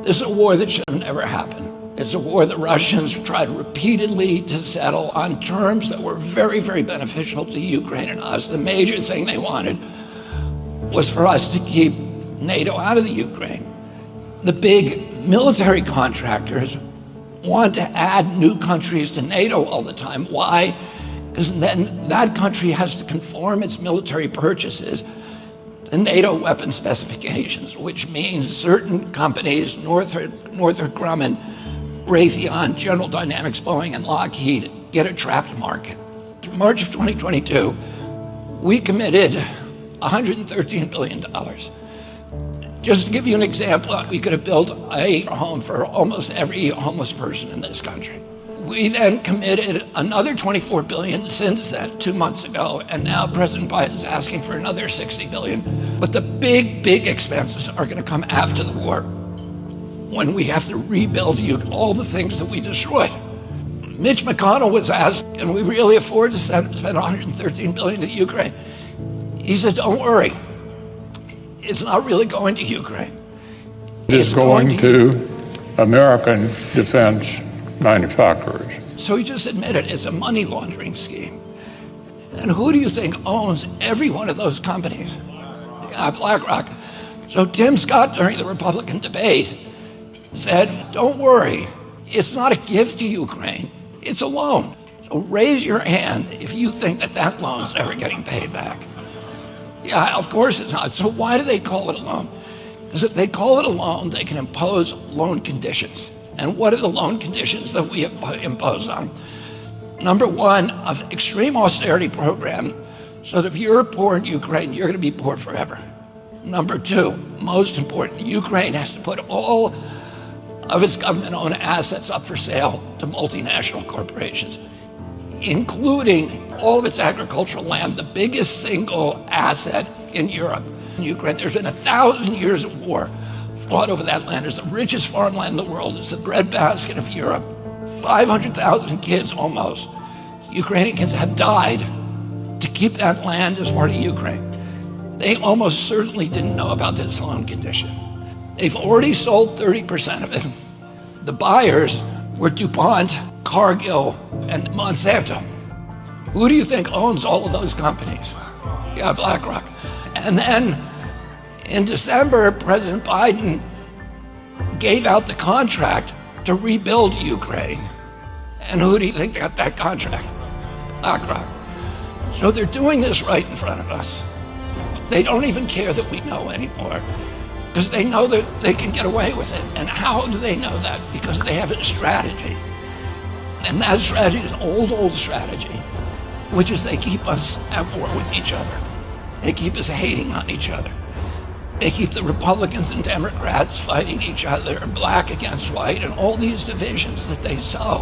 This is a war that should have never happened. It's a war the Russians tried repeatedly to settle on terms that were very, very beneficial to Ukraine and us. The major thing they wanted was for us to keep NATO out of the Ukraine. The big military contractors want to add new countries to NATO all the time. Why? Because then that country has to conform its military purchases to NATO weapon specifications, which means certain companies, Northrop Grumman, Raytheon, General Dynamics, Boeing, and Lockheed, get a trapped market. In March of 2022, we committed $113 billion. Just to give you an example, we could have built a home for almost every homeless person in this country. We then committed another $24 billion since then, 2 months ago, and now President Biden's asking for another $60 billion. But the big, big expenses are going to come after the war, when we have to rebuild all the things that we destroyed. Mitch McConnell was asked, can we really afford to spend $113 billion to Ukraine? He said, don't worry. It's not really going to Ukraine. It's going to American defense manufacturers. So he just admitted it's a money laundering scheme. And who do you think owns every one of those companies? BlackRock. So Tim Scott, during the Republican debate, said, don't worry, it's not a gift to Ukraine, it's a loan. So raise your hand if you think that that loan's ever getting paid back. Yeah, of course it's not. So why do they call it a loan? Because if they call it a loan, they can impose loan conditions. And what are the loan conditions that we impose on? Number one, an extreme austerity program, so that if you're poor in Ukraine, you're going to be poor forever. Number two, most important, Ukraine has to put all of its government-owned assets up for sale to multinational corporations, including all of its agricultural land, the biggest single asset in Europe. In Ukraine, there's been 1,000 years of war fought over that land. It's the richest farmland in the world. It's the breadbasket of Europe. 500,000 kids almost, Ukrainian kids, have died to keep that land as part of Ukraine. They almost certainly didn't know about this loan condition. They've already sold 30% of it. The buyers were DuPont, Cargill, and Monsanto. Who do you think owns all of those companies? Yeah, BlackRock. And then in December, President Biden gave out the contract to rebuild Ukraine. And who do you think got that contract? BlackRock. So they're doing this right in front of us. They don't even care that we know anymore, because they know that they can get away with it. And how do they know that? Because they have a strategy. And that strategy is an old strategy, which is they keep us at war with each other. They keep us hating on each other. They keep the Republicans and Democrats fighting each other, black against white, and all these divisions that they sow.